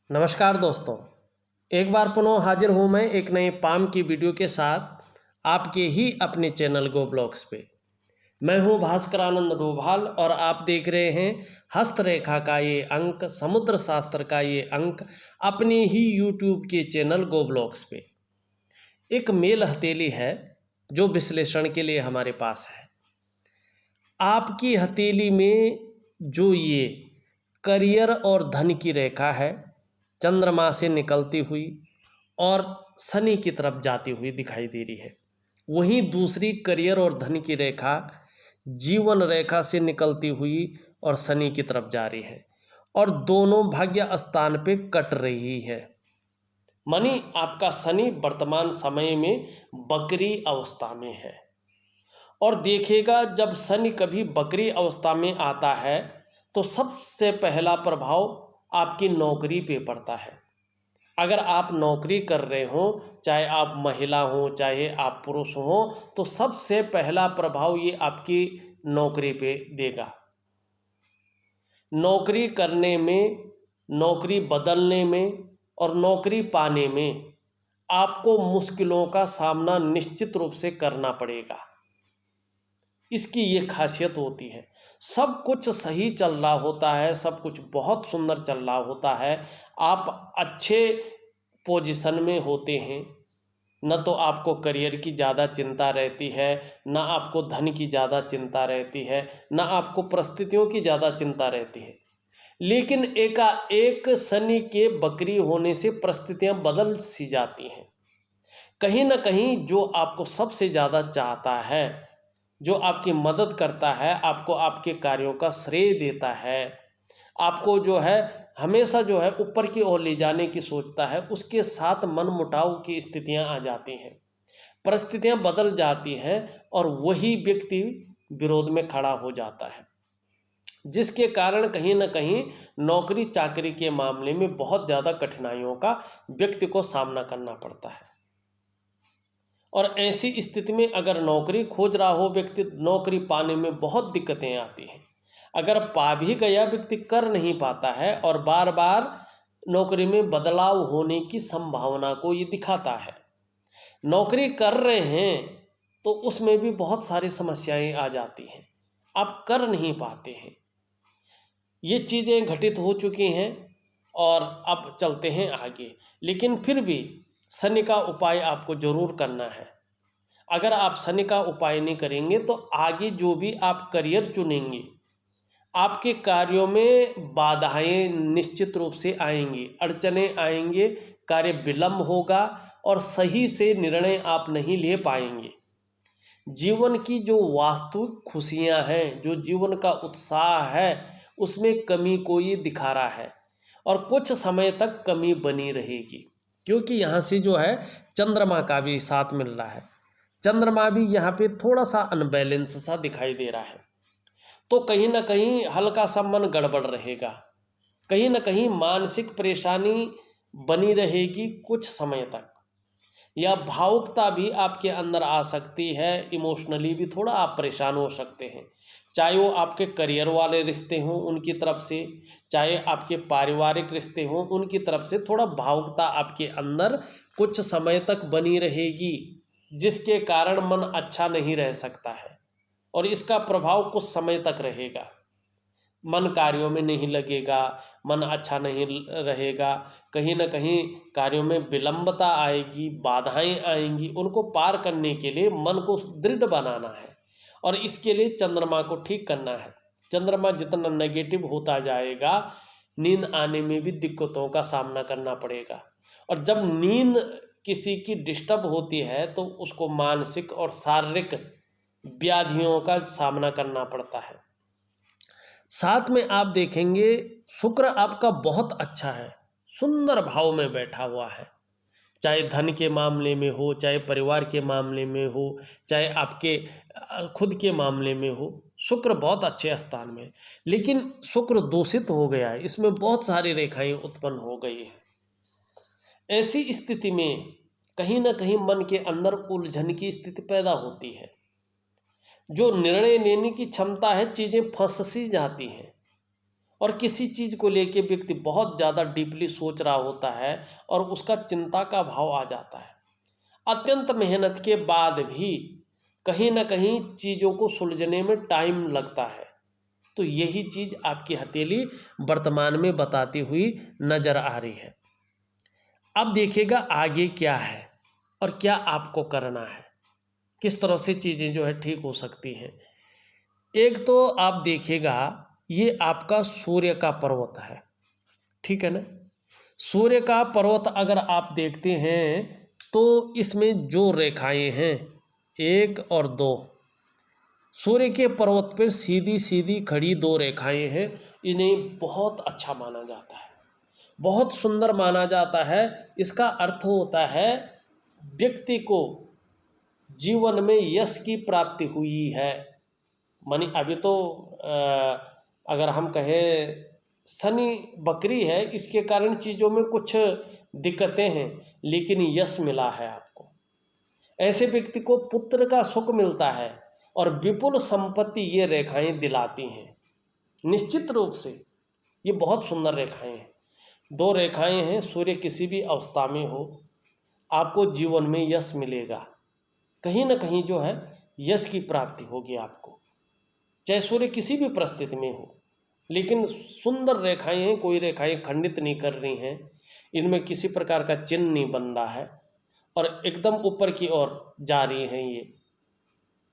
नमस्कार दोस्तों, एक बार पुनः हाजिर हूँ मैं एक नए पाम की वीडियो के साथ आपके ही अपने चैनल गो ब्लॉग्स पे। मैं हूँ भास्करानंद डोभाल और आप देख रहे हैं हस्तरेखा का ये अंक, समुद्र शास्त्र का ये अंक अपने ही यूट्यूब के चैनल गो ब्लॉग्स पे। एक मेल हथेली है जो विश्लेषण के लिए हमारे पास है। आपकी हथेली में जो ये करियर और धन की रेखा है, चंद्रमा से निकलती हुई और शनि की तरफ जाती हुई दिखाई दे रही है। वहीं दूसरी करियर और धन की रेखा जीवन रेखा से निकलती हुई और शनि की तरफ जा रही है और दोनों भाग्य स्थान पे कट रही है। मानी आपका शनि वर्तमान समय में बकरी अवस्था में है और देखिएगा जब शनि कभी बकरी अवस्था में आता है तो सबसे पहला प्रभाव आपकी नौकरी पे पड़ता है। अगर आप नौकरी कर रहे हो, चाहे आप महिला हो चाहे आप पुरुष हो, तो सबसे पहला प्रभाव ये आपकी नौकरी पे देगा। नौकरी करने में, नौकरी बदलने में और नौकरी पाने में आपको मुश्किलों का सामना निश्चित रूप से करना पड़ेगा। इसकी ये खासियत होती है। सब कुछ सही चल रहा होता है, सब कुछ बहुत सुंदर चल रहा होता है, आप अच्छे पोजीशन में होते हैं, न तो आपको करियर की ज़्यादा चिंता रहती है, न आपको धन की ज़्यादा चिंता रहती है, न आपको परिस्थितियों की ज़्यादा चिंता रहती है। लेकिन एकाएक शनि के बकरी होने से परिस्थितियाँ बदल सी जाती हैं। कहीं न कहीं जो आपको सबसे ज़्यादा चाहता है, जो आपकी मदद करता है, आपको आपके कार्यों का श्रेय देता है, आपको जो है हमेशा जो है ऊपर की ओर ले जाने की सोचता है, उसके साथ मनमुटाव की स्थितियां आ जाती हैं, परिस्थितियां बदल जाती हैं और वही व्यक्ति विरोध में खड़ा हो जाता है, जिसके कारण कहीं न कहीं नौकरी चाकरी के मामले में बहुत ज़्यादा कठिनाइयों का व्यक्ति को सामना करना पड़ता है। और ऐसी स्थिति में अगर नौकरी खोज रहा हो व्यक्ति, नौकरी पाने में बहुत दिक्कतें आती हैं। अगर पा भी गया व्यक्ति कर नहीं पाता है और बार बार नौकरी में बदलाव होने की संभावना को ये दिखाता है। नौकरी कर रहे हैं तो उसमें भी बहुत सारी समस्याएं आ जाती हैं, आप कर नहीं पाते हैं। ये चीज़ें घटित हो चुकी हैं और अब चलते हैं आगे। लेकिन फिर भी शनि का उपाय आपको ज़रूर करना है। अगर आप शनि का उपाय नहीं करेंगे तो आगे जो भी आप करियर चुनेंगे, आपके कार्यों में बाधाएं निश्चित रूप से आएंगी, अड़चनें आएंगे, कार्य विलंब होगा और सही से निर्णय आप नहीं ले पाएंगे। जीवन की जो वास्तविक खुशियां हैं, जो जीवन का उत्साह है, उसमें कमी को ये दिखा रहा है और कुछ समय तक कमी बनी रहेगी, क्योंकि यहाँ से जो है चंद्रमा का भी साथ मिल रहा है। चंद्रमा भी यहाँ पे थोड़ा सा अनबैलेंस सा दिखाई दे रहा है, तो कहीं ना कहीं हल्का सा मन गड़बड़ रहेगा, कहीं ना कहीं मानसिक परेशानी बनी रहेगी कुछ समय तक, या भावुकता भी आपके अंदर आ सकती है, इमोशनली भी थोड़ा आप परेशान हो सकते हैं। चाहे वो आपके करियर वाले रिश्ते हों उनकी तरफ से, चाहे आपके पारिवारिक रिश्ते हों उनकी तरफ से, थोड़ा भावुकता आपके अंदर कुछ समय तक बनी रहेगी, जिसके कारण मन अच्छा नहीं रह सकता है और इसका प्रभाव कुछ समय तक रहेगा। मन कार्यों में नहीं लगेगा, मन अच्छा नहीं रहेगा, कहीं ना कहीं कार्यों में विलंबता आएगी, बाधाएं आएंगी। उनको पार करने के लिए मन को दृढ़ बनाना है और इसके लिए चंद्रमा को ठीक करना है। चंद्रमा जितना नेगेटिव होता जाएगा, नींद आने में भी दिक्कतों का सामना करना पड़ेगा और जब नींद किसी की डिस्टर्ब होती है तो उसको मानसिक और शारीरिक व्याधियों का सामना करना पड़ता है। साथ में आप देखेंगे शुक्र आपका बहुत अच्छा है, सुंदर भाव में बैठा हुआ है, चाहे धन के मामले में हो, चाहे परिवार के मामले में हो, चाहे आपके खुद के मामले में हो, शुक्र बहुत अच्छे स्थान में। लेकिन शुक्र दूषित हो गया है, इसमें बहुत सारी रेखाएं उत्पन्न हो गई हैं। ऐसी स्थिति में कहीं ना कहीं मन के अंदर उलझन की स्थिति पैदा होती है। जो निर्णय लेने की क्षमता है, चीज़ें फंस सी जाती हैं और किसी चीज़ को लेके व्यक्ति बहुत ज़्यादा डीपली सोच रहा होता है और उसका चिंता का भाव आ जाता है। अत्यंत मेहनत के बाद भी कहीं ना कहीं चीज़ों को सुलझने में टाइम लगता है। तो यही चीज़ आपकी हथेली वर्तमान में बताती हुई नज़र आ रही है। अब देखिएगा आगे क्या है और क्या आपको करना है, किस तरह से चीज़ें जो है ठीक हो सकती हैं। एक तो आप देखिएगा ये आपका सूर्य का पर्वत है, ठीक है ना। सूर्य का पर्वत अगर आप देखते हैं तो इसमें जो रेखाएं हैं 1 और 2, सूर्य के पर्वत पर सीधी सीधी खड़ी 2 रेखाएं हैं, इन्हें बहुत अच्छा माना जाता है, बहुत सुंदर माना जाता है। इसका अर्थ होता है व्यक्ति को जीवन में यश की प्राप्ति हुई है। मानी अभी तो अगर हम कहें शनि बकरी है, इसके कारण चीज़ों में कुछ दिक्कतें हैं, लेकिन यश मिला है आपको। ऐसे व्यक्ति को पुत्र का सुख मिलता है और विपुल संपत्ति ये रेखाएं दिलाती हैं। निश्चित रूप से ये बहुत सुंदर रेखाएं हैं। 2 रेखाएं हैं, सूर्य किसी भी अवस्था में हो आपको जीवन में यश मिलेगा, कहीं ना कहीं जो है यश की प्राप्ति होगी आपको, चाहे सूर्य किसी भी परिस्थिति में हो। लेकिन सुंदर रेखाएं हैं, कोई रेखाएं खंडित नहीं कर रही हैं, इनमें किसी प्रकार का चिन्ह नहीं बन रहा है और एकदम ऊपर की ओर जा रही हैं। ये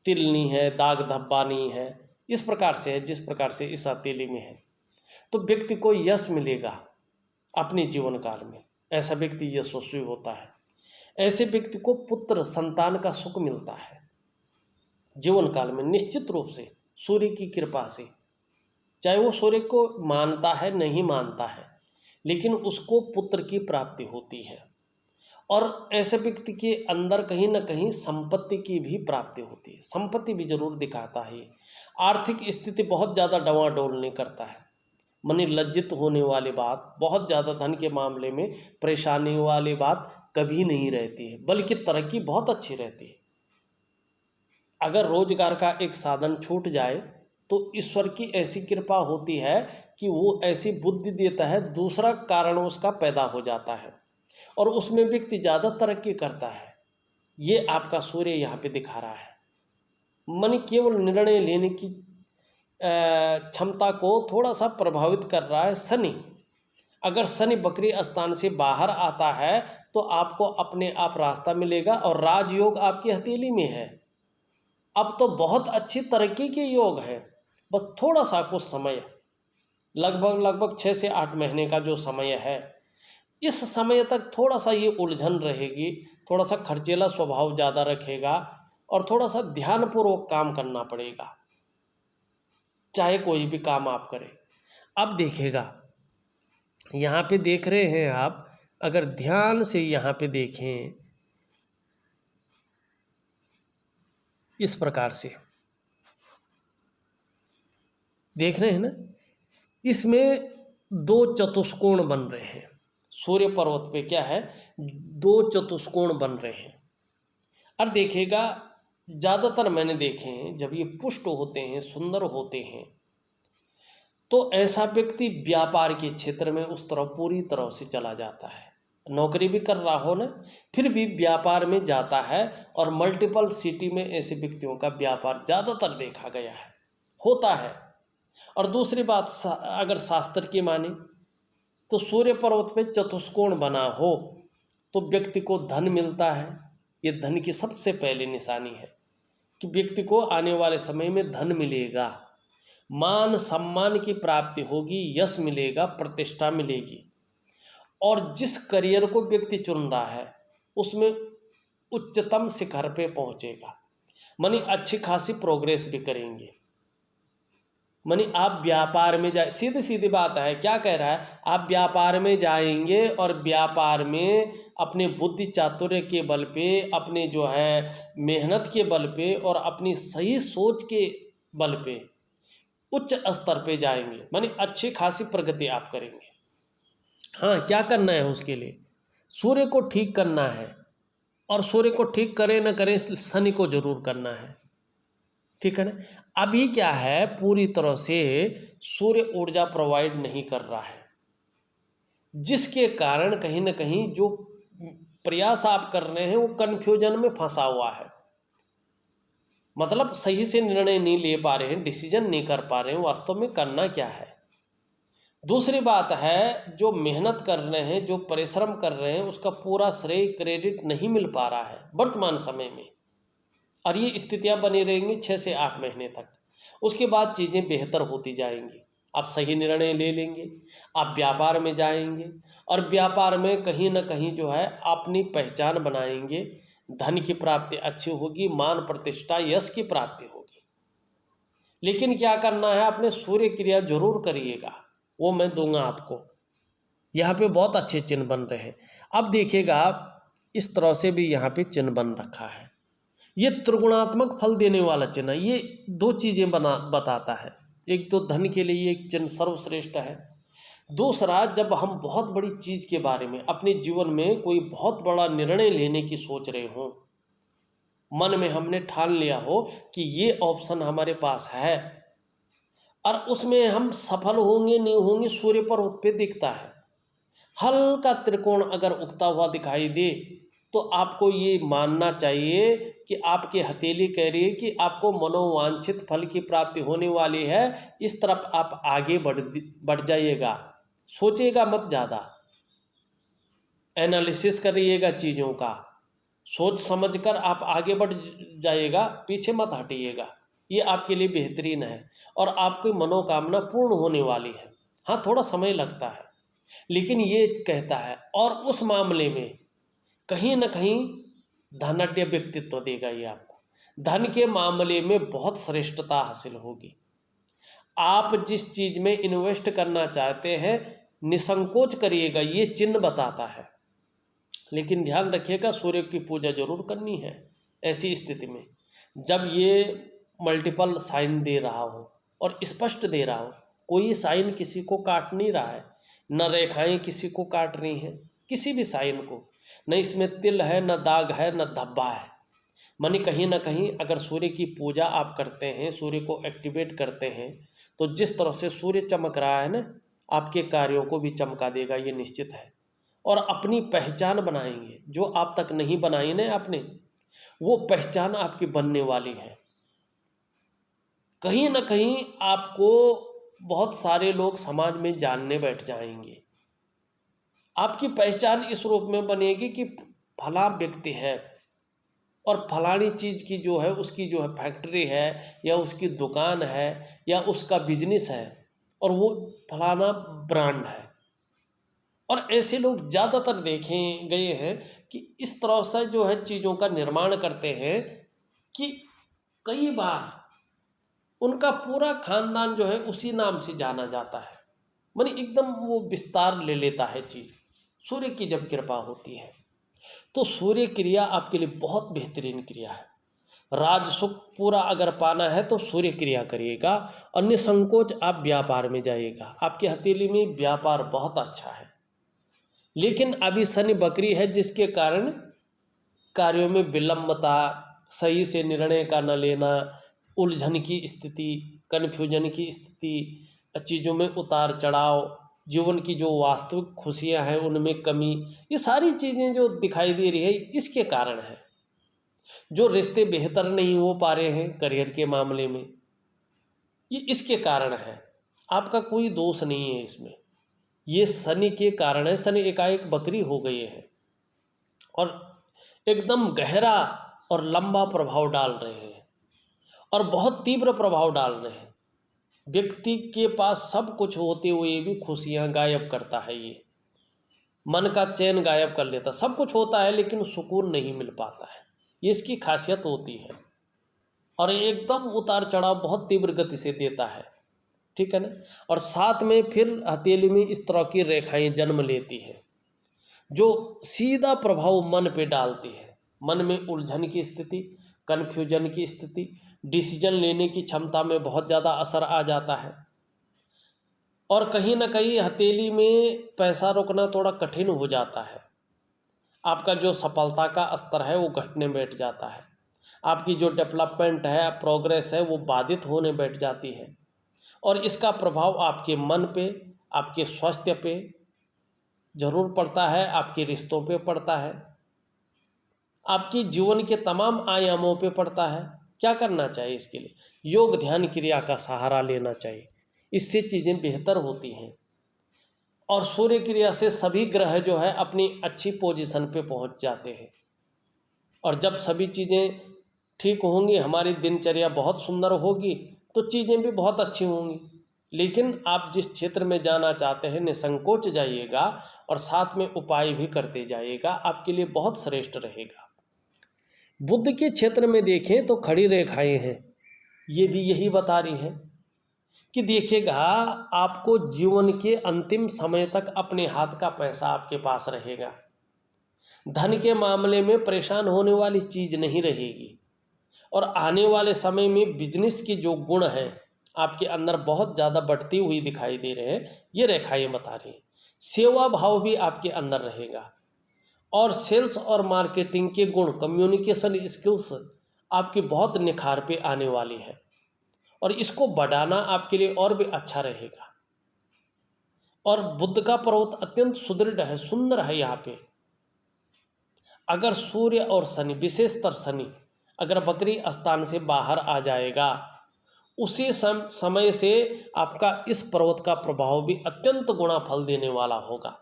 तिल नहीं है, दाग धब्बा नहीं है, इस प्रकार से है जिस प्रकार से इस हथेली में है। तो व्यक्ति को यश मिलेगा अपने जीवन काल में, ऐसा व्यक्ति यशस्वी होता है। ऐसे व्यक्ति को पुत्र संतान का सुख मिलता है जीवन काल में, निश्चित रूप से सूर्य की कृपा से। चाहे वो सूर्य को मानता है नहीं मानता है, लेकिन उसको पुत्र की प्राप्ति होती है। और ऐसे व्यक्ति के अंदर कहीं ना कहीं संपत्ति की भी प्राप्ति होती है, संपत्ति भी जरूर दिखाता है। आर्थिक स्थिति बहुत ज़्यादा डवाडोल नहीं करता है, मनी लज्जित होने वाली बात, बहुत ज़्यादा धन के मामले में परेशानी वाली बात कभी नहीं रहती है, बल्कि तरक्की बहुत अच्छी रहती है। अगर रोजगार का एक साधन छूट जाए तो ईश्वर की ऐसी कृपा होती है कि वो ऐसी बुद्धि देता है, दूसरा कारण उसका पैदा हो जाता है और उसमें व्यक्ति ज़्यादा तरक्की करता है। ये आपका सूर्य यहाँ पे दिखा रहा है। मन केवल निर्णय लेने की क्षमता को थोड़ा सा प्रभावित कर रहा है शनि। अगर शनि बकरी स्थान से बाहर आता है तो आपको अपने आप रास्ता मिलेगा और राजयोग आपकी हथेली में है। अब तो बहुत अच्छी तरक्की के योग है, बस थोड़ा सा कुछ समय, लगभग 6 से 8 महीने का जो समय है, इस समय तक थोड़ा सा ये उलझन रहेगी, थोड़ा सा खर्चीला स्वभाव ज़्यादा रखेगा और थोड़ा सा ध्यानपूर्वक काम करना पड़ेगा, चाहे कोई भी काम आप करें। अब देखिएगा यहाँ पे देख रहे हैं आप, अगर ध्यान से यहाँ पे देखें इस प्रकार से देख रहे हैं ना, इसमें 2 चतुष्कोण बन रहे हैं। सूर्य पर्वत पे क्या है, 2 चतुष्कोण बन रहे हैं। अब देखिएगा ज़्यादातर मैंने देखे हैं जब ये पुष्ट होते हैं, सुंदर होते हैं, तो ऐसा व्यक्ति व्यापार के क्षेत्र में उस तरफ पूरी तरह से चला जाता है। नौकरी भी कर रहा हो ना, फिर भी व्यापार में जाता है और मल्टीपल सिटी में ऐसे व्यक्तियों का व्यापार ज़्यादातर देखा गया है, होता है। और दूसरी बात, अगर शास्त्र की माने तो सूर्य पर्वत पे चतुष्कोण बना हो तो व्यक्ति को धन मिलता है। ये धन की सबसे पहली निशानी है कि व्यक्ति को आने वाले समय में धन मिलेगा, मान सम्मान की प्राप्ति होगी, यश मिलेगा, प्रतिष्ठा मिलेगी और जिस करियर को व्यक्ति चुन रहा है उसमें उच्चतम शिखर पे पहुंचेगा। मानी अच्छी खासी प्रोग्रेस भी करेंगे। मानी आप व्यापार में जाए, सीधी सीधी बात है, क्या कह रहा है, आप व्यापार में जाएंगे और व्यापार में अपने बुद्धि चातुर्य के बल पे, अपने जो है मेहनत के बल पे और अपनी सही सोच के बल पे उच्च स्तर पे जाएंगे, मानी अच्छी खासी प्रगति आप करेंगे। हाँ, क्या करना है उसके लिए, सूर्य को ठीक करना है और सूर्य को ठीक करे न करे शनि को जरूर करना है। ठीक है ना। अभी क्या है, पूरी तरह से सूर्य ऊर्जा प्रोवाइड नहीं कर रहा है, जिसके कारण कहीं ना कहीं जो प्रयास आप कर रहे हैं वो कन्फ्यूजन में फंसा हुआ है। मतलब सही से निर्णय नहीं ले पा रहे हैं, डिसीजन नहीं कर पा रहे हैं वास्तव में करना क्या है। दूसरी बात है, जो मेहनत कर रहे हैं, जो परिश्रम कर रहे हैं, उसका पूरा श्रेय क्रेडिट नहीं मिल पा रहा है वर्तमान समय में, और ये स्थितियां बनी रहेंगी 6 से 8 महीने तक। उसके बाद चीज़ें बेहतर होती जाएंगी, आप सही निर्णय ले लेंगे, आप व्यापार में जाएंगे, और व्यापार में कहीं ना कहीं जो है अपनी पहचान बनाएंगे, धन की प्राप्ति अच्छी होगी, मान प्रतिष्ठा यश की प्राप्ति होगी। लेकिन क्या करना है, आपने सूर्य क्रिया जरूर करिएगा, वो मैं दूंगा आपको। यहाँ पे बहुत अच्छे चिन्ह बन रहे हैं। अब देखिएगा, इस तरह से भी यहाँ पे चिन्ह बन रखा है। ये त्रिगुणात्मक फल देने वाला चिन्ह है। ये दो चीज़ें बताता है। एक तो धन के लिए एक चिन्ह सर्वश्रेष्ठ है। दूसरा, जब हम बहुत बड़ी चीज़ के बारे में, अपने जीवन में कोई बहुत बड़ा निर्णय लेने की सोच रहे हों, मन में हमने ठान लिया हो कि ये ऑप्शन हमारे पास है, और उसमें हम सफल होंगे नहीं होंगे सूर्य पर पे दिखता है। हल्का त्रिकोण अगर उगता हुआ दिखाई दे तो आपको ये मानना चाहिए कि आपकी हथेली कह रही है कि आपको मनोवांछित फल की प्राप्ति होने वाली है। इस तरफ आप आगे बढ़ जाइएगा, सोचिएगा मत ज़्यादा, एनालिसिस करिएगा चीज़ों का, सोच समझकर आप आगे बढ़ जाइएगा, पीछे मत हटिएगा। ये आपके लिए बेहतरीन है और आपकी मनोकामना पूर्ण होने वाली है। हाँ, थोड़ा समय लगता है, लेकिन ये कहता है, और उस मामले में कहीं ना कहीं धनाढ्य व्यक्तित्व देगा ये आपको। धन के मामले में बहुत श्रेष्ठता हासिल होगी। आप जिस चीज़ में इन्वेस्ट करना चाहते हैं निसंकोच करिएगा, ये चिन्ह बताता है। लेकिन ध्यान रखिएगा, सूर्य की पूजा जरूर करनी है ऐसी स्थिति में, जब ये मल्टीपल साइन दे रहा हो और स्पष्ट दे रहा हो। कोई साइन किसी को काट नहीं रहा है, न रेखाएं किसी को काट रही हैं, किसी भी साइन को, न इसमें तिल है, न दाग है, न धब्बा है। मानी कहीं ना कहीं अगर सूर्य की पूजा आप करते हैं, सूर्य को एक्टिवेट करते हैं, तो जिस तरह से सूर्य चमक रहा है ना, आपके कार्यों को भी चमका देगा, ये निश्चित है। और अपनी पहचान बनाएंगे, जो आप तक नहीं बनाई ना आपने, वो पहचान आपकी बनने वाली है। कहीं ना कहीं आपको बहुत सारे लोग समाज में जानने बैठ जाएंगे। आपकी पहचान इस रूप में बनेगी कि फला व्यक्ति है और फलानी चीज़ की जो है, उसकी जो है फैक्ट्री है या उसकी दुकान है या उसका बिजनेस है और वो फलाना ब्रांड है। और ऐसे लोग ज़्यादातर देखे गए हैं कि इस तरह से जो है चीज़ों का निर्माण करते हैं कि कई बार उनका पूरा खानदान जो है उसी नाम से जाना जाता है। मानी एकदम वो विस्तार ले लेता है चीज़, सूर्य की जब कृपा होती है। तो सूर्य क्रिया आपके लिए बहुत बेहतरीन क्रिया है। राजसुख पूरा अगर पाना है तो सूर्य क्रिया करिएगा और निसंकोच आप व्यापार में जाइएगा। आपकी हथेली में व्यापार बहुत अच्छा है, लेकिन अभी शनि बकरी है, जिसके कारण कार्यों में विलंबता, सही से निर्णय का न लेना, उलझन की स्थिति, कन्फ्यूजन की स्थिति, चीज़ों में उतार चढ़ाव, जीवन की जो वास्तविक खुशियां हैं उनमें कमी, ये सारी चीज़ें जो दिखाई दे रही है इसके कारण है। जो रिश्ते बेहतर नहीं हो पा रहे हैं करियर के मामले में, ये इसके कारण है। आपका कोई दोष नहीं है इसमें, ये शनि के कारण है। शनि एकाएक बकरी हो गई है और एकदम गहरा और लंबा प्रभाव डाल रहे हैं और बहुत तीव्र प्रभाव डाल रहे हैं। व्यक्ति के पास सब कुछ होते हुए भी खुशियां गायब करता है, ये मन का चैन गायब कर लेता। सब कुछ होता है लेकिन सुकून नहीं मिल पाता है, ये इसकी खासियत होती है। और एकदम उतार चढ़ाव बहुत तीव्र गति से देता है, ठीक है ना। और साथ में फिर हथेली में इस तरह की रेखाएं जन्म लेती है जो सीधा प्रभाव मन पे डालती है। मन में उलझन की स्थिति, कन्फ्यूजन की स्थिति, डिसीजन लेने की क्षमता में बहुत ज़्यादा असर आ जाता है। और कहीं ना कहीं हथेली में पैसा रोकना थोड़ा कठिन हो जाता है। आपका जो सफलता का स्तर है वो घटने बैठ जाता है। आपकी जो डेवलपमेंट है, प्रोग्रेस है, वो बाधित होने बैठ जाती है। और इसका प्रभाव आपके मन पे, आपके स्वास्थ्य पे जरूर पड़ता है, आपके रिश्तों पे पड़ता है, आपकी जीवन के तमाम आयामों पे पड़ता है। क्या करना चाहिए इसके लिए? योग ध्यान क्रिया का सहारा लेना चाहिए, इससे चीज़ें बेहतर होती हैं। और सूर्य क्रिया से सभी ग्रह जो है अपनी अच्छी पोजीशन पे पहुंच जाते हैं। और जब सभी चीज़ें ठीक होंगी, हमारी दिनचर्या बहुत सुंदर होगी, तो चीज़ें भी बहुत अच्छी होंगी। लेकिन आप जिस क्षेत्र में जाना चाहते हैं, निसंकोच जाइएगा और साथ में उपाय भी करते जाइएगा, आपके लिए बहुत श्रेष्ठ रहेगा। बुद्ध के क्षेत्र में देखें तो खड़ी रेखाएं हैं, ये भी यही बता रही हैं कि देखिएगा, आपको जीवन के अंतिम समय तक अपने हाथ का पैसा आपके पास रहेगा। धन के मामले में परेशान होने वाली चीज़ नहीं रहेगी। और आने वाले समय में बिजनेस की जो गुण है आपके अंदर बहुत ज़्यादा बढ़ती हुई दिखाई दे रहे हैं, ये रेखाएं बता रही हैं। सेवा भाव भी आपके अंदर रहेगा। और सेल्स और मार्केटिंग के गुण, कम्युनिकेशन स्किल्स आपकी बहुत निखार पे आने वाली है। और इसको बढ़ाना आपके लिए और भी अच्छा रहेगा। और बुद्ध का पर्वत अत्यंत सुदृढ़ है, सुंदर है। यहाँ पे अगर सूर्य और शनि, विशेषतर शनि अगर बकरी स्थान से बाहर आ जाएगा, उसी समय से आपका इस पर्वत का प्रभाव भी अत्यंत गुणा फल देने वाला होगा।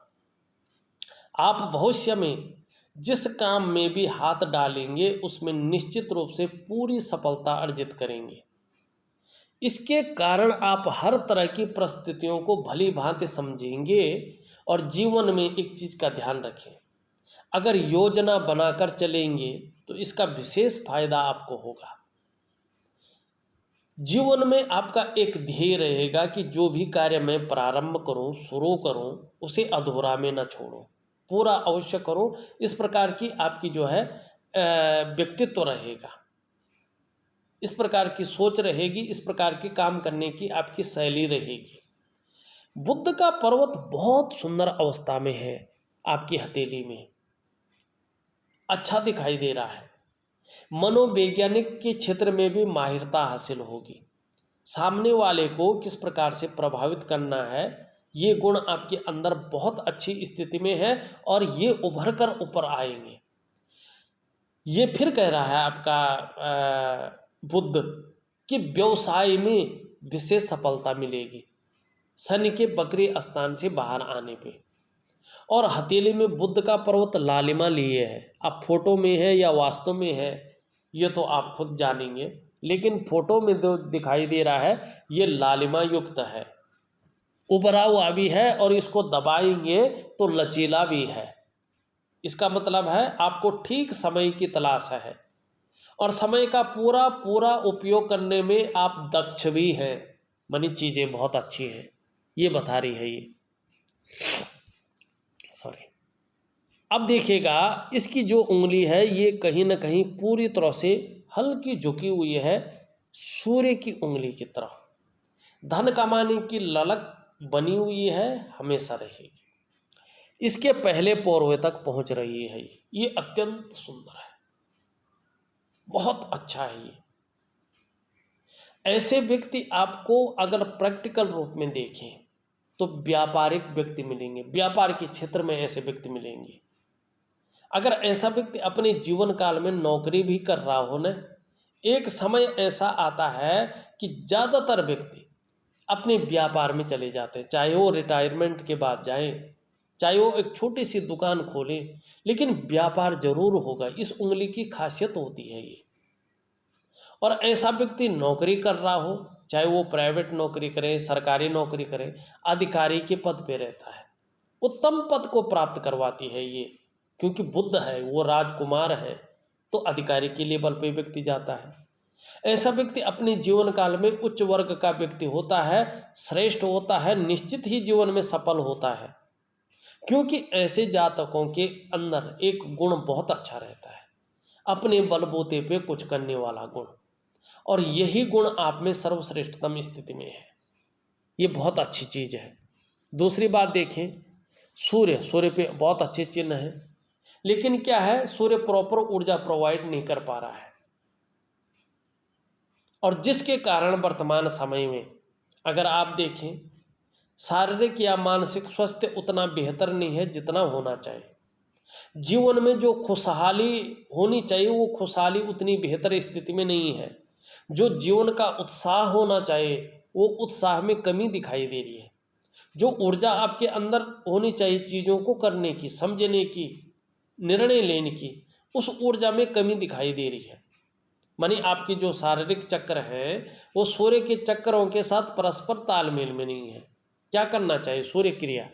आप भविष्य में जिस काम में भी हाथ डालेंगे, उसमें निश्चित रूप से पूरी सफलता अर्जित करेंगे। इसके कारण आप हर तरह की परिस्थितियों को भली भांति समझेंगे। और जीवन में एक चीज़ का ध्यान रखें, अगर योजना बनाकर चलेंगे तो इसका विशेष फायदा आपको होगा। जीवन में आपका एक ध्येय रहेगा कि जो भी कार्य मैं प्रारंभ करूं, शुरू करूं, उसे अधूरा में न छोड़ूं, पूरा अवश्य करूं। इस प्रकार की आपकी जो है व्यक्तित्व रहेगा, इस प्रकार की सोच रहेगी, इस प्रकार की काम करने की आपकी शैली रहेगी। बुद्ध का पर्वत बहुत सुंदर अवस्था में है, आपकी हथेली में अच्छा दिखाई दे रहा है। मनोवैज्ञानिक के क्षेत्र में भी माहिरता हासिल होगी। सामने वाले को किस प्रकार से प्रभावित करना है, ये गुण आपके अंदर बहुत अच्छी स्थिति में है और ये उभर कर ऊपर आएंगे। ये फिर कह रहा है आपका बुद्ध कि व्यवसाय में विशेष सफलता मिलेगी शनि के बकरी स्थान से बाहर आने पे। और हथेली में बुद्ध का पर्वत लालिमा लिए है। अब फोटो में है या वास्तव में है, ये तो आप खुद जानेंगे, लेकिन फोटो में जो दिखाई दे रहा है ये लालिमा युक्त है, उभरा हुआ भी है और इसको दबाएंगे तो लचीला भी है। इसका मतलब है आपको ठीक समय की तलाश है और समय का पूरा पूरा उपयोग करने में आप दक्ष भी हैं, मानी चीज़ें बहुत अच्छी हैं, ये बता रही है ये। सॉरी। अब देखिएगा, इसकी जो उंगली है ये कहीं ना कहीं पूरी तरह से हल्की झुकी हुई है सूर्य की उंगली की तरह। धन कमाने की ललक बनी हुई है, हमेशा रहेगी। इसके पहले पौरवे तक पहुंच रही है। ये अत्यंत सुंदर है, बहुत अच्छा है ये। ऐसे व्यक्ति आपको अगर प्रैक्टिकल रूप में देखें तो व्यापारिक व्यक्ति मिलेंगे, व्यापार के क्षेत्र में ऐसे व्यक्ति मिलेंगे। अगर ऐसा व्यक्ति अपने जीवन काल में नौकरी भी कर रहा हो न, एक समय ऐसा आता है कि ज़्यादातर व्यक्ति अपने व्यापार में चले जाते हैं, चाहे वो रिटायरमेंट के बाद जाएं, चाहे वो एक छोटी सी दुकान खोलें, लेकिन व्यापार जरूर होगा। इस उंगली की खासियत होती है ये। और ऐसा व्यक्ति नौकरी कर रहा हो, चाहे वो प्राइवेट नौकरी करे, सरकारी नौकरी करे, अधिकारी के पद पे रहता है, उत्तम पद को प्राप्त करवाती है ये। क्योंकि बुद्ध है, वो राजकुमार है, तो अधिकारी के लेवल पे व्यक्ति जाता है। ऐसा व्यक्ति अपने जीवन काल में उच्च वर्ग का व्यक्ति होता है, श्रेष्ठ होता है, निश्चित ही जीवन में सफल होता है। क्योंकि ऐसे जातकों के अंदर एक गुण बहुत अच्छा रहता है, अपने बलबूते पे कुछ करने वाला गुण, और यही गुण आप में सर्वश्रेष्ठतम स्थिति में है। ये बहुत अच्छी चीज़ है। दूसरी बात देखें, सूर्य पे बहुत अच्छे चिन्ह हैं, लेकिन क्या है, सूर्य प्रॉपर ऊर्जा प्रोवाइड नहीं कर पा रहा है। और जिसके कारण वर्तमान समय में अगर आप देखें, शारीरिक या मानसिक स्वास्थ्य उतना बेहतर नहीं है जितना होना चाहिए। जीवन में जो खुशहाली होनी चाहिए वो खुशहाली उतनी बेहतर स्थिति में नहीं है। जो जीवन का उत्साह होना चाहिए वो उत्साह में कमी दिखाई दे रही है। जो ऊर्जा आपके अंदर होनी चाहिए चीज़ों को करने की, समझने की, निर्णय लेने की, उस ऊर्जा में कमी दिखाई दे रही है। मानी आपकी जो शारीरिक चक्र है वो सूर्य के चक्रों के साथ परस्पर तालमेल में नहीं है। क्या करना चाहिए? सूर्य क्रिया,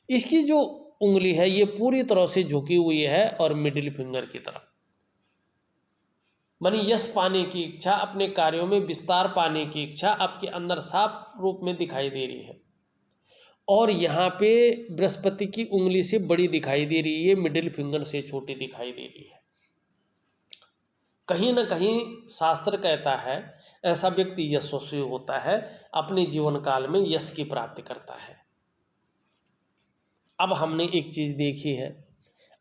इसकी जो उंगली है ये पूरी तरह से झुकी हुई है और मिडिल फिंगर की तरफ, मानी यश पाने की इच्छा, अपने कार्यों में विस्तार पाने की इच्छा आपके अंदर साफ रूप में दिखाई दे रही है। और यहाँ पे बृहस्पति की उंगली से बड़ी दिखाई दे रही है, मिडिल फिंगर से छोटी दिखाई दे रही है। कहीं ना कहीं शास्त्र कहता है ऐसा व्यक्ति यशस्वी होता है, अपने जीवन काल में यश की प्राप्ति करता है। अब हमने एक चीज़ देखी है,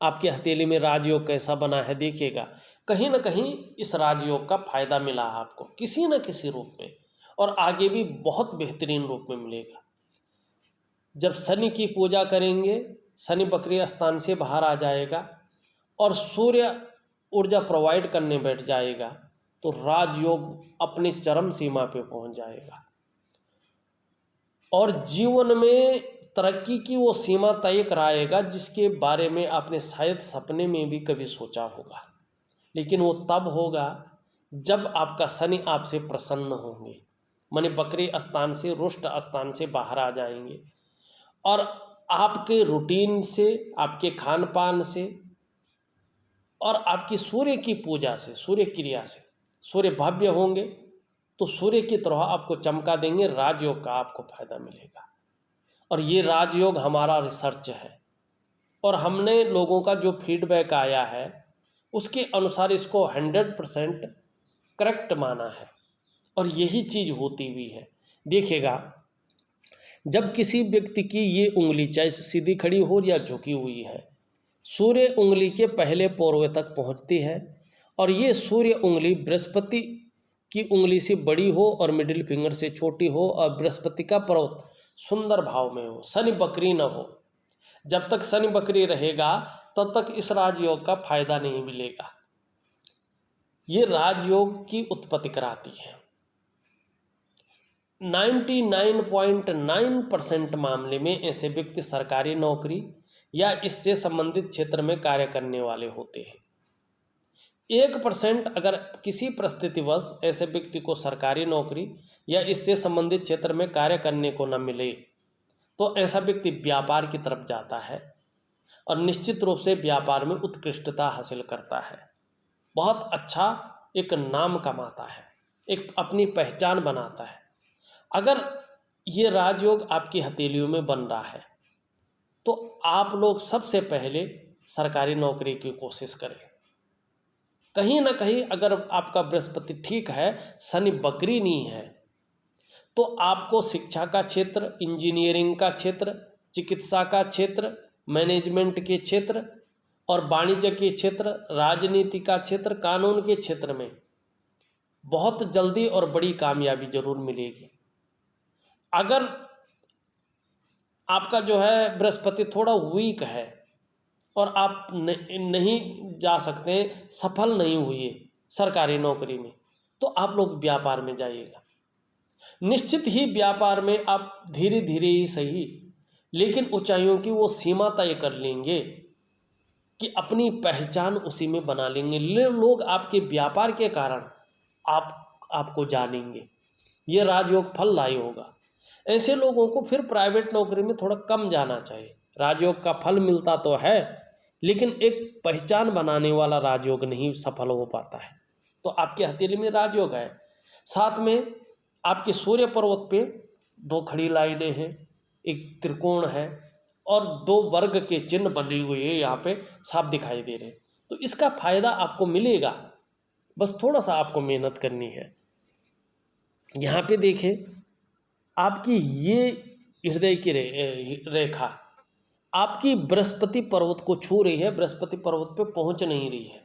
आपके हथेली में राजयोग कैसा बना है देखिएगा। कहीं ना कहीं इस राजयोग का फायदा मिला आपको किसी न किसी रूप में, और आगे भी बहुत बेहतरीन रूप में मिलेगा। जब शनि की पूजा करेंगे, शनि बकरी स्थान से बाहर आ जाएगा और सूर्य ऊर्जा प्रोवाइड करने बैठ जाएगा, तो राजयोग अपने चरम सीमा पे पहुंच जाएगा और जीवन में तरक्की की वो सीमा तय कराएगा जिसके बारे में आपने शायद सपने में भी कभी सोचा होगा। लेकिन वो तब होगा जब आपका शनि आपसे प्रसन्न होंगे, माने बकरी स्थान से, रुष्ट स्थान से बाहर आ जाएंगे और आपके रूटीन से, आपके खान पान से और आपकी सूर्य की पूजा से, सूर्य क्रिया से सूर्य भव्य होंगे तो सूर्य की तरह आपको चमका देंगे। राजयोग का आपको फायदा मिलेगा। और ये राजयोग हमारा रिसर्च है और हमने लोगों का जो फीडबैक आया है उसके अनुसार इसको 100% करेक्ट माना है और यही चीज़ होती हुई है। देखिएगा, जब किसी व्यक्ति की ये उंगली चाहे सीधी खड़ी हो या झुकी हुई है, सूर्य उंगली के पहले पोरवे तक पहुंचती है और ये सूर्य उंगली बृहस्पति की उंगली से बड़ी हो और मिडिल फिंगर से छोटी हो और बृहस्पति का पर्वत सुंदर भाव में हो, शनि बकरी न हो। जब तक शनि बकरी रहेगा तब तक इस राजयोग का फायदा नहीं मिलेगा। ये राजयोग की उत्पत्ति कराती है। 99.9% मामले में ऐसे व्यक्ति सरकारी नौकरी या इससे संबंधित क्षेत्र में कार्य करने वाले होते हैं। 1% अगर किसी परिस्थितिवश ऐसे व्यक्ति को सरकारी नौकरी या इससे संबंधित क्षेत्र में कार्य करने को न मिले तो ऐसा व्यक्ति व्यापार की तरफ जाता है और निश्चित रूप से व्यापार में उत्कृष्टता हासिल करता है, बहुत अच्छा एक नाम कमाता है, एक अपनी पहचान बनाता है। अगर ये राजयोग आपकी हथेलियों में बन रहा है तो आप लोग सबसे पहले सरकारी नौकरी की कोशिश करें। कहीं ना कहीं अगर आपका बृहस्पति ठीक है, शनि बकरी नहीं है, तो आपको शिक्षा का क्षेत्र, इंजीनियरिंग का क्षेत्र, चिकित्सा का क्षेत्र, मैनेजमेंट के क्षेत्र और वाणिज्य के क्षेत्र, राजनीति का क्षेत्र, कानून के क्षेत्र में बहुत जल्दी और बड़ी कामयाबी जरूर मिलेगी। अगर आपका जो है बृहस्पति थोड़ा वीक है और आप नहीं जा सकते, सफल नहीं हुए सरकारी नौकरी में, तो आप लोग व्यापार में जाइएगा। निश्चित ही व्यापार में आप धीरे धीरे ही सही लेकिन ऊंचाइयों की वो सीमा तय कर लेंगे कि अपनी पहचान उसी में बना लेंगे। लोग आपके व्यापार के कारण आपको जानेंगे। ये राजयोग फलदायी होगा। ऐसे लोगों को फिर प्राइवेट नौकरी में थोड़ा कम जाना चाहिए। राजयोग का फल मिलता तो है लेकिन एक पहचान बनाने वाला राजयोग नहीं सफल हो पाता है। तो आपके हथेली में राजयोग है, साथ में आपके सूर्य पर्वत पे 2 खड़ी लाइनें हैं, एक त्रिकोण है और 2 वर्ग के चिन्ह बने हुए हैं, यहाँ पे साफ दिखाई दे रहे हैं। तो इसका फायदा आपको मिलेगा, बस थोड़ा सा आपको मेहनत करनी है। यहाँ पे देखें, आपकी ये हृदय की रेखा आपकी बृहस्पति पर्वत को छू रही है, बृहस्पति पर्वत पे पहुँच नहीं रही है।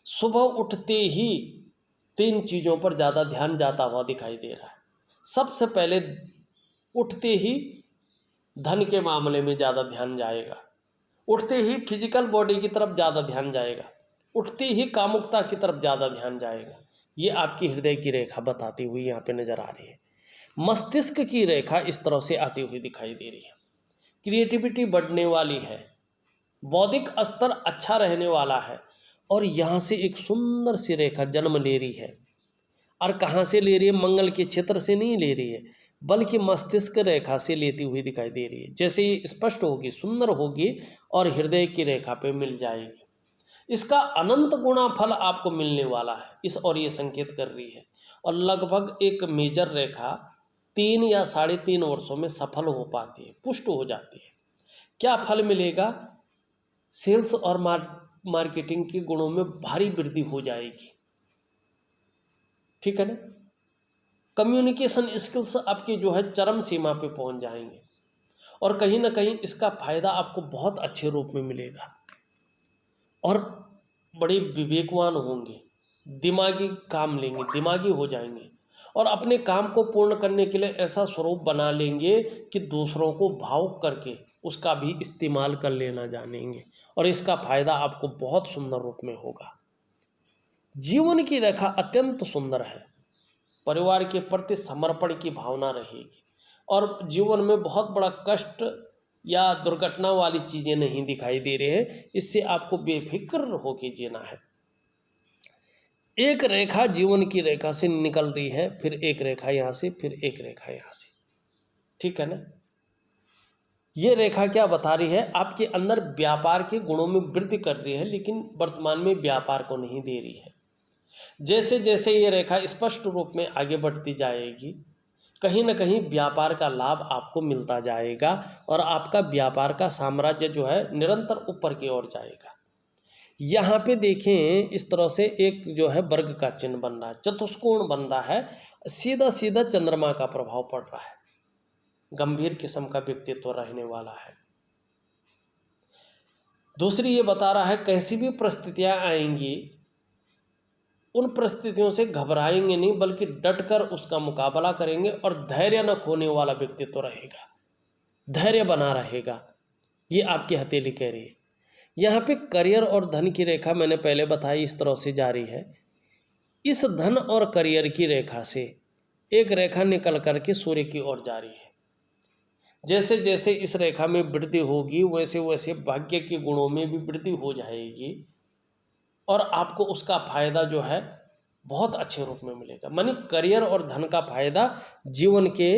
सुबह उठते ही 3 चीज़ों पर ज़्यादा ध्यान जाता हुआ दिखाई दे रहा है। सबसे पहले उठते ही धन के मामले में ज़्यादा ध्यान जाएगा, उठते ही फिजिकल बॉडी की तरफ ज़्यादा ध्यान जाएगा, उठते ही कामुकता की तरफ ज़्यादा ध्यान जाएगा। ये आपकी हृदय की रेखा बताती हुई यहाँ पे नज़र आ रही है। मस्तिष्क की रेखा इस तरह से आती हुई दिखाई दे रही है। क्रिएटिविटी बढ़ने वाली है, बौद्धिक स्तर अच्छा रहने वाला है। और यहाँ से एक सुंदर सी रेखा जन्म ले रही है। और कहाँ से ले रही है? मंगल के क्षेत्र से नहीं ले रही है, बल्कि मस्तिष्क रेखा से लेती हुई दिखाई दे रही है। जैसे ये स्पष्ट होगी, सुंदर होगी और हृदय की रेखा पे मिल जाएगी, इसका अनंत गुना फल आपको मिलने वाला है। इस और ये संकेत कर रही है। और लगभग एक मेजर रेखा 3 या 3.5 वर्षों में सफल हो पाती है, पुष्ट हो जाती है। क्या फल मिलेगा? सेल्स और मार्केटिंग के गुणों में भारी वृद्धि हो जाएगी, ठीक है ना। कम्युनिकेशन स्किल्स आपके जो है चरम सीमा पे पहुंच जाएंगे और कहीं ना कहीं इसका फायदा आपको बहुत अच्छे रूप में मिलेगा और बड़े विवेकवान होंगे, दिमागी काम लेंगे, दिमागी हो जाएंगे और अपने काम को पूर्ण करने के लिए ऐसा स्वरूप बना लेंगे कि दूसरों को भावुक करके उसका भी इस्तेमाल कर लेना जानेंगे और इसका फायदा आपको बहुत सुंदर रूप में होगा। जीवन की रेखा अत्यंत सुंदर है, परिवार के प्रति समर्पण की भावना रहेगी और जीवन में बहुत बड़ा कष्ट या दुर्घटना वाली चीज़ें नहीं दिखाई दे रहे हैं। इससे आपको बेफिक्र होकर जीना है। एक रेखा जीवन की रेखा से निकल रही है, फिर एक रेखा यहाँ से, फिर एक रेखा यहाँ से, ठीक है ना। ये रेखा क्या बता रही है? आपके अंदर व्यापार के गुणों में वृद्धि कर रही है, लेकिन वर्तमान में व्यापार को नहीं दे रही है। जैसे जैसे ये रेखा स्पष्ट रूप में आगे बढ़ती जाएगी, कहीं ना कहीं व्यापार का लाभ आपको मिलता जाएगा और आपका व्यापार का साम्राज्य जो है निरंतर ऊपर की ओर जाएगा। यहाँ पे देखें, इस तरह से एक जो है वर्ग का चिन्ह बन रहा है, चतुष्कोण बन रहा है, सीधा सीधा चंद्रमा का प्रभाव पड़ रहा है, गंभीर किस्म का व्यक्तित्व रहने वाला है। दूसरी ये बता रहा है कैसी भी परिस्थितियां आएंगी उन परिस्थितियों से घबराएंगे नहीं, बल्कि डटकर उसका मुकाबला करेंगे और धैर्य न खोने वाला व्यक्तित्व रहेगा, धैर्य बना रहेगा। ये आपकी हथेली कह रही है। यहाँ पे करियर और धन की रेखा मैंने पहले बताई इस तरह से जा रही है। इस धन और करियर की रेखा से एक रेखा निकल करके सूर्य की ओर जा रही है। जैसे जैसे इस रेखा में वृद्धि होगी वैसे वैसे भाग्य के गुणों में भी वृद्धि हो जाएगी और आपको उसका फायदा जो है बहुत अच्छे रूप में मिलेगा। मानी करियर और धन का फायदा जीवन के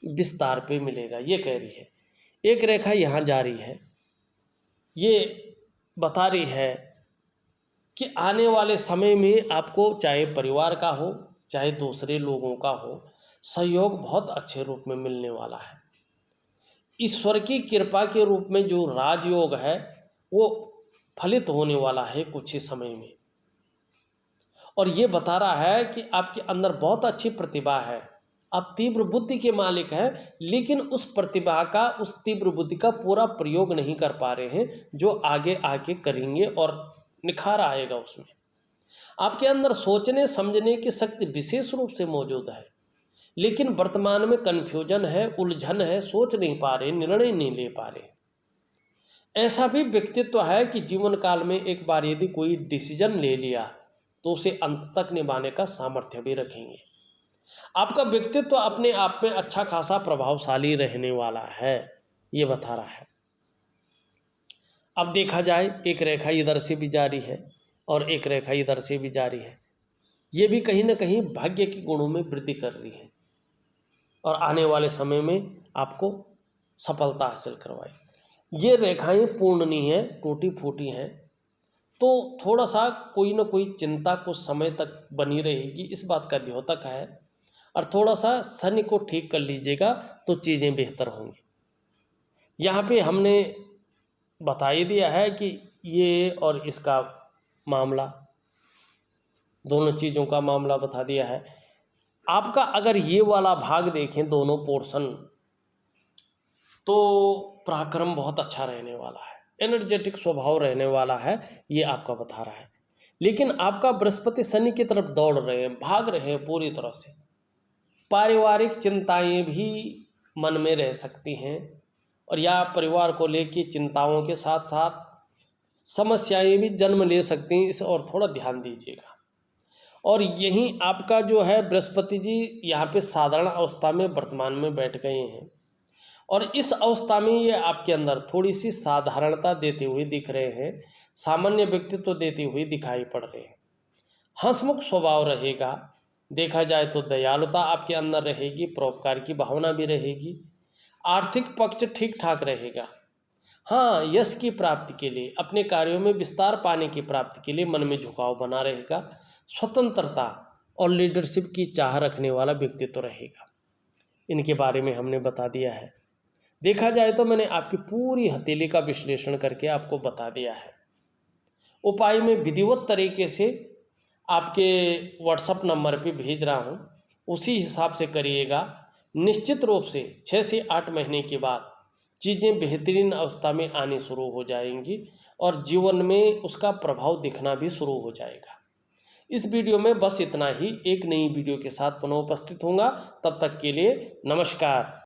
विस्तार पे मिलेगा, ये कह रही है। एक रेखा यहाँ जा रही है, ये बता रही है कि आने वाले समय में आपको चाहे परिवार का हो चाहे दूसरे लोगों का हो, सहयोग बहुत अच्छे रूप में मिलने वाला है। ईश्वर की कृपा के रूप में जो राजयोग है वो फलित होने वाला है कुछ ही समय में। और ये बता रहा है कि आपके अंदर बहुत अच्छी प्रतिभा है, आप तीव्र बुद्धि के मालिक हैं, लेकिन उस प्रतिभा का, उस तीव्र बुद्धि का पूरा प्रयोग नहीं कर पा रहे हैं, जो आगे आके करेंगे और निखार आएगा उसमें। आपके अंदर सोचने समझने की शक्ति विशेष रूप से मौजूद है, लेकिन वर्तमान में कन्फ्यूजन है, उलझन है, सोच नहीं पा रहे, निर्णय नहीं ले पा रहे। ऐसा भी व्यक्तित्व है कि जीवन काल में एक बार यदि कोई डिसीजन ले लिया तो उसे अंत तक निभाने का सामर्थ्य भी रखेंगे। आपका व्यक्तित्व अपने आप में अच्छा खासा प्रभावशाली रहने वाला है, ये बता रहा है। अब देखा जाए, एक रेखा इधर से भी जारी है और एक रेखा इधर से भी जारी है। ये भी कहीं ना कहीं भाग्य के गुणों में वृद्धि कर रही है और आने वाले समय में आपको सफलता हासिल करवाएगी। ये रेखाएं पूर्ण नहीं है, टूटी फूटी हैं, तो थोड़ा सा कोई ना कोई चिंता कुछ समय तक बनी रहेगी, इस बात का द्योतक है। और थोड़ा सा शनि को ठीक कर लीजिएगा तो चीज़ें बेहतर होंगी। यहाँ पे हमने बता ही दिया है कि ये और इसका मामला, दोनों चीज़ों का मामला बता दिया है। आपका अगर ये वाला भाग देखें, दोनों पोर्शन, तो पराक्रम बहुत अच्छा रहने वाला है, एनर्जेटिक स्वभाव रहने वाला है, ये आपका बता रहा है। लेकिन आपका बृहस्पति शनि की तरफ दौड़ रहे हैं, भाग रहे हैं पूरी तरह से। पारिवारिक चिंताएं भी मन में रह सकती हैं और या परिवार को लेकर चिंताओं के साथ साथ समस्याएं भी जन्म ले सकती हैं, इस और थोड़ा ध्यान दीजिएगा। और यहीं आपका जो है बृहस्पति जी यहाँ पे साधारण अवस्था में वर्तमान में बैठ गए हैं और इस अवस्था में ये आपके अंदर थोड़ी सी साधारणता देते हुए दिख रहे हैं, सामान्य व्यक्तित्व देते हुए दिखाई पड़ रहे हैं। हंसमुख स्वभाव रहेगा, देखा जाए तो दयालुता आपके अंदर रहेगी, परोपकार की भावना भी रहेगी, आर्थिक पक्ष ठीक ठाक रहेगा। हाँ, यश की प्राप्ति के लिए, अपने कार्यों में विस्तार पाने की प्राप्ति के लिए मन में झुकाव बना रहेगा। स्वतंत्रता और लीडरशिप की चाह रखने वाला व्यक्तित्व रहेगा। इनके बारे में हमने बता दिया है। देखा जाए तो मैंने आपकी पूरी हथेली का विश्लेषण करके आपको बता दिया है। उपाय में विधिवत तरीके से आपके व्हाट्सएप नंबर पे भेज रहा हूँ, उसी हिसाब से करिएगा। निश्चित रूप से 6 से 8 महीने के बाद चीज़ें बेहतरीन अवस्था में आनी शुरू हो जाएंगी और जीवन में उसका प्रभाव दिखना भी शुरू हो जाएगा। इस वीडियो में बस इतना ही। एक नई वीडियो के साथ पुनः उपस्थित होऊंगा। तब तक के लिए नमस्कार।